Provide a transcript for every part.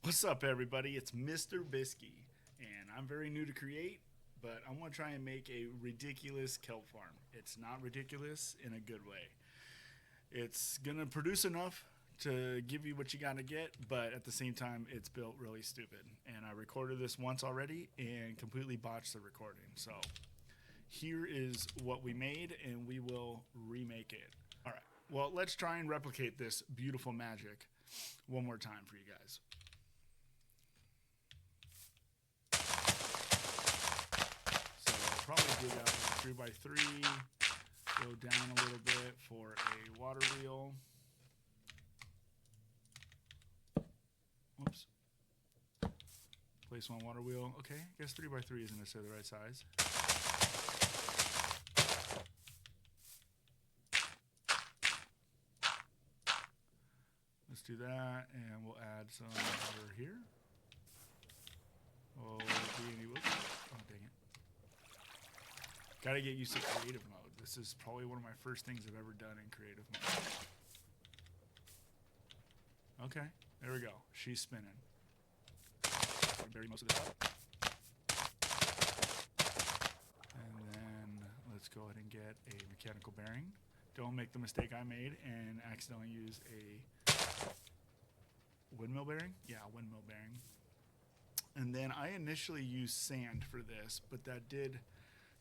What's up, everybody? It's Mr. Bisky, and I'm very new to create, but I want to try and make a ridiculous kelp farm. It's not ridiculous in a good way. It's gonna produce enough to give you what you gotta get, but at the same time, it's built really stupid. And I recorded this once already and completely botched the recording. So here is what we made, and we will remake it. All right. Well, let's try and replicate this beautiful magic one more time for you guys. Probably dig out a 3x3, go down a little bit for a water wheel. Whoops. Place one water wheel. Okay, I guess 3x3 isn't necessarily the right size. Let's do that, and we'll add some water here. Oh, dang it. Gotta get used to creative mode. This is probably one of my first things I've ever done in creative mode. Okay, there we go. She's spinning. I'll bury most of this up. And then let's go ahead and get a mechanical bearing. Don't make the mistake I made and accidentally use a windmill bearing. Yeah, windmill bearing. And then I initially used sand for this, but that did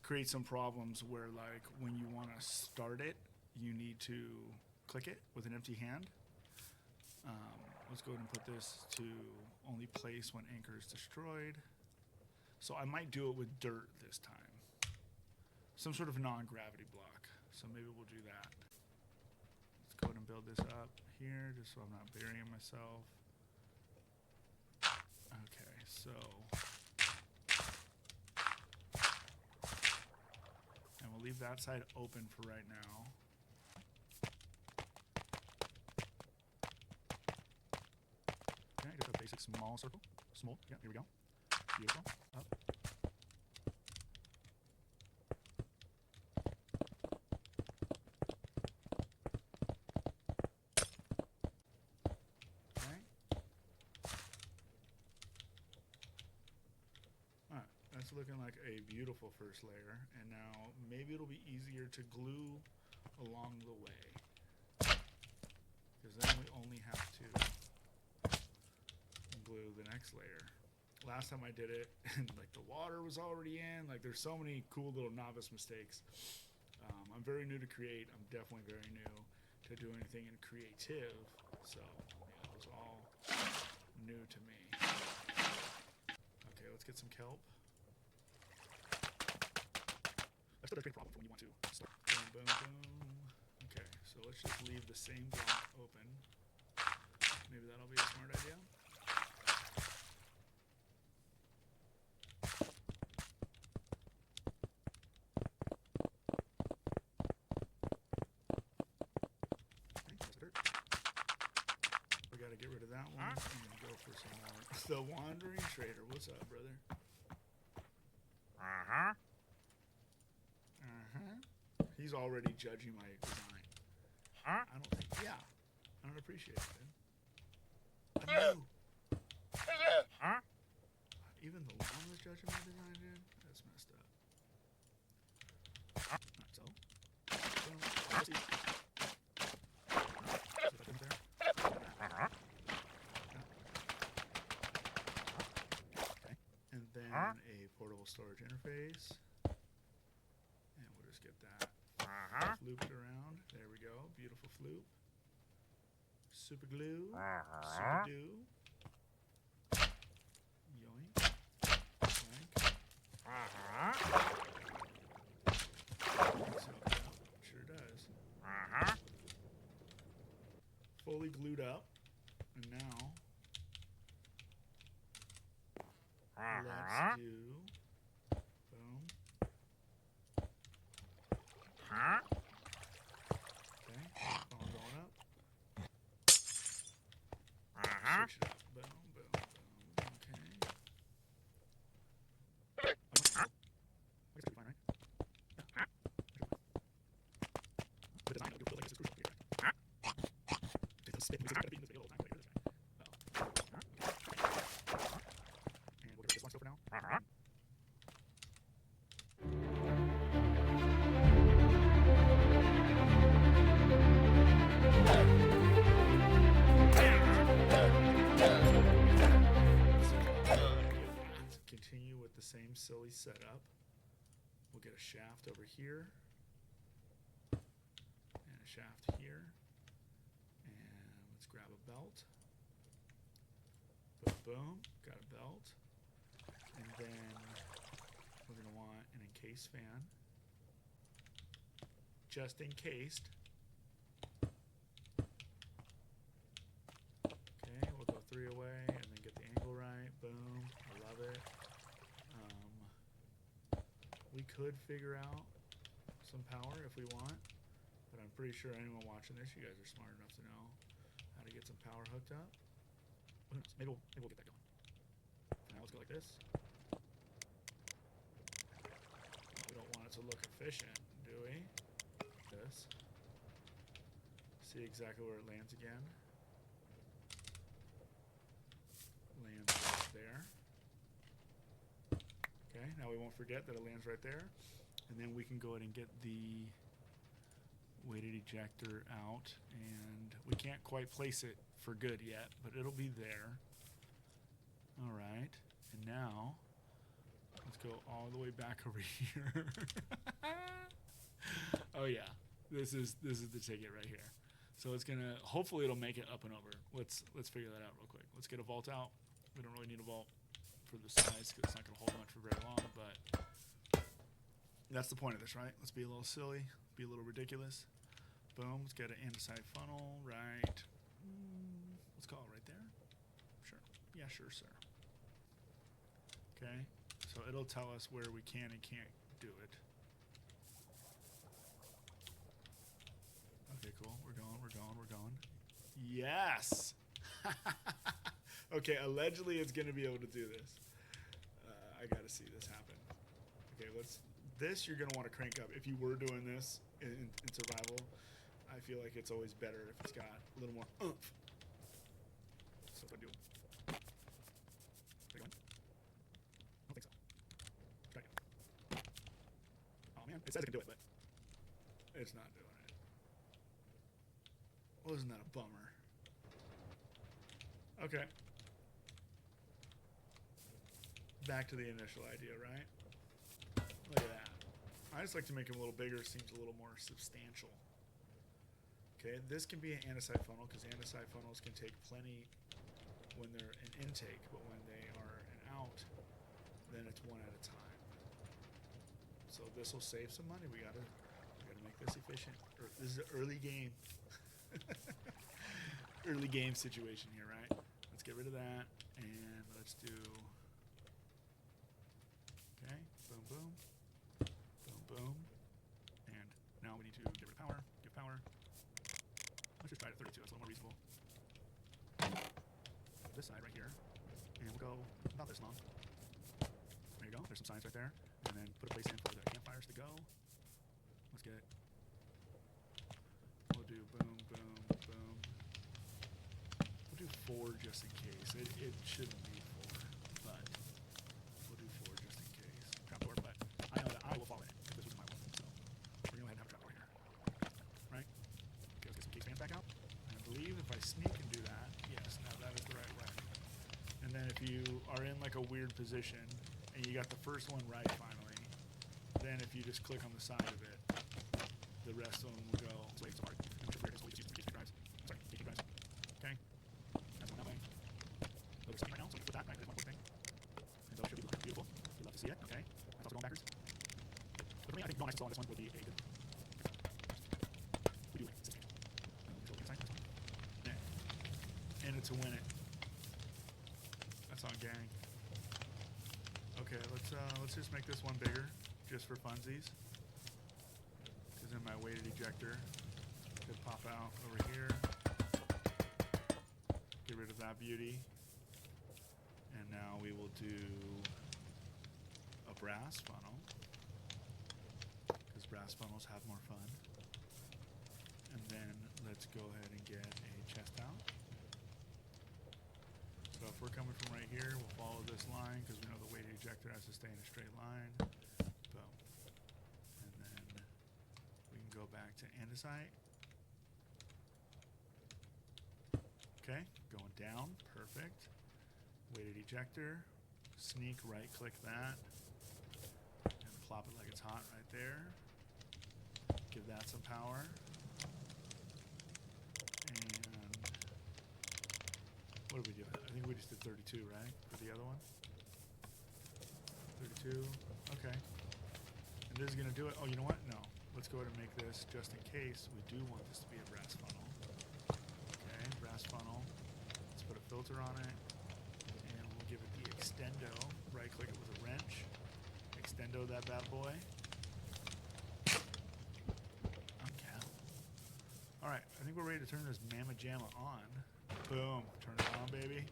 create some problems where, like, when you want to start it, you need to click it with an empty hand. Let's go ahead and put this to only place when anchor is destroyed. So I might do it with dirt this time. Some sort of non-gravity block. So maybe we'll do that. Let's go ahead and build this up here just so I'm not burying myself. Okay, so we'll leave that side open for right now. Okay, just a basic small circle. Small, yeah, here we go. Beautiful. Up. Okay. Alright, that's looking like a beautiful first layer, and now maybe it'll be easier to glue along the way, because then we only have to glue the next layer. Last time I did it, and like the water was already in, like there's so many cool little novice mistakes. I'm very new to create. I'm definitely very new to do anything in creative, so yeah, it was all new to me. Okay, let's get some kelp. That's still a great problem for when you want to start. Boom, boom, boom. Okay, so let's just leave the same block open. Maybe that'll be a smart idea. Okay, that's dirt. We gotta get rid of that one and go for some more. The Wandering Trader, what's up, brother? Uh-huh. He's already judging my design. Huh? I don't think, yeah. I don't appreciate it, dude. I know. Huh? Even the lawn was judging my design, dude? That's messed up. Alright, so. Boom. Let's see. See if I can there. Uh-huh. Okay. And then a portable storage interface. And we'll just get that. Loop it around. There we go. Beautiful floop. Super glue. Super do. Yoink. Yoink. So, yeah, sure does. Fully glued up. And now, let's do. Boom. Okay, phone going up. Switch it up. Boom, boom, boom. Okay. I guess that's fine, right? Yeah. The design of your like this is crucial here. Take the spin. We just gotta be in this big old time later. This guy. Oh. silly setup. We'll get a shaft over here. And a shaft here. And let's grab a belt. Boom, boom. Got a belt. And then we're going to want an encased fan. Just encased. Okay, we'll go 3 away and then get the angle right. Boom. I love it. We could figure out some power if we want, but I'm pretty sure anyone watching this, you guys are smart enough to know how to get some power hooked up. Who knows? Maybe we'll get that going. For now, let's go like this. We don't want it to look efficient, do we? This. See exactly where it lands again. Lands right there. Okay, now we won't forget that it lands right there. And then we can go ahead and get the weighted ejector out. And we can't quite place it for good yet, but it'll be there. All right. And now, let's go all the way back over here. Oh yeah, this is the ticket right here. So it's gonna, hopefully it'll make it up and over. Let's figure that out real quick. Let's get a vault out. We don't really need a vault for the size because it's not going to hold much for very long, but that's the point of this, right? Let's be a little silly, be a little ridiculous. Boom, let's get an andesite funnel, right? Let's call it right there. Sure. Yeah, sure, sir. Okay, so it'll tell us where we can and can't do it. Okay, cool. We're going. Yes! Okay, allegedly it's going to be able to do this. I got to see this happen. Okay, this you're going to want to crank up. If you were doing this in survival, I feel like it's always better if it's got a little more oomph. So if I do. Is that going? I don't think so. Try again. Oh man, it says it can do it, but it's not doing it. Well, isn't that a bummer? Okay. Back to the initial idea, right? Look at that. I just like to make them a little bigger. Seems a little more substantial. Okay, this can be an andesite funnel because andesite funnels can take plenty when they're an intake, but when they are an out, then it's one at a time. So this will save some money. We gotta make this efficient. This is an early game. Early game situation here, right? Let's get rid of that and let's do. Okay, boom, boom, boom, boom, and now we need to get rid of power. Give power. Let's just try it at 32. That's a little more reasonable. This side right here, and we'll go about this long. There you go. There's some signs right there, and then put a place in for the campfires to go. Let's get. We'll do boom, boom, boom. We'll do 4 just in case. It shouldn't be 4, but we'll do 4 just in case. Trapdoor, but I know that I will fall in it if this was my one. So we're going to go ahead and have a trapdoor here. Right? Okay, let's get some case fans back out. And I believe if I sneak and do that, yes, now that is the right way. And then if you are in like a weird position and you got the first one right finally, then if you just click on the side of it, the rest of them will go. Wait, sorry. I'm sure we're just use PC drives. Sorry, PC drives. Okay. That's one that way. Those are stuck right now, so we put that right. There's one quick thing. And those should be beautiful. We'd love to see it. Okay. That's also going backwards. But for me, I think going next to on this one would be a good. We do win. 16. And it's a win it. That's on gang. Okay, let's just make this one bigger, just for funsies. Because then my weighted ejector could pop out over here. Get rid of that beauty. And now we will do a brass funnel. Because brass funnels have more fun. And then let's go ahead and get a chest out. So if we're coming from right here, we'll follow this line because we know the weighted ejector has to stay in a straight line. Boom. And then we can go back to andesite. Okay, going down, perfect. Weighted ejector, sneak, right click that. Plop it like it's hot right there. Give that some power. And what did we do? I think we just did 32, right? For the other one? 32. Okay. And this is going to do it. Oh, you know what? No. Let's go ahead and make this just in case we do want this to be a brass funnel. Okay, brass funnel. Let's put a filter on it. And we'll give it the extendo. Right click it with a wrench. Extendo that bad boy. Okay. Alright, I think we're ready to turn this Mamma Jamma on. Boom. Turn it on, baby.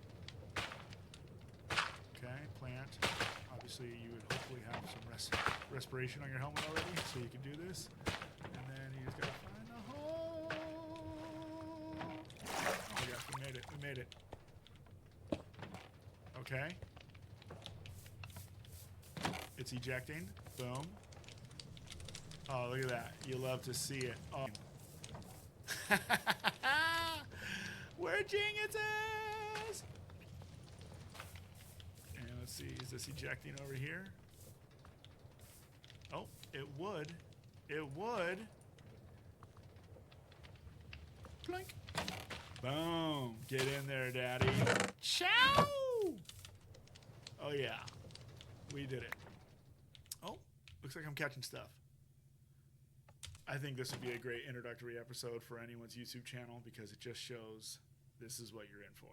Okay, plant. Obviously, you would hopefully have some respiration on your helmet already, so you can do this. And then you just gotta find a hole. Oh my gosh, we made it. We made it. Okay. It's ejecting. Boom. Oh, look at that. You love to see it. Oh. We're geniuses! And let's see, is this ejecting over here? Oh, it would. It would. Blink. Boom. Get in there, Daddy. Chow! Oh, yeah. We did it. Oh, looks like I'm catching stuff. I think this would be a great introductory episode for anyone's YouTube channel because it just shows this is what you're in for.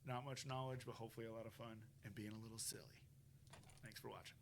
Not much knowledge, but hopefully a lot of fun and being a little silly. Thanks for watching.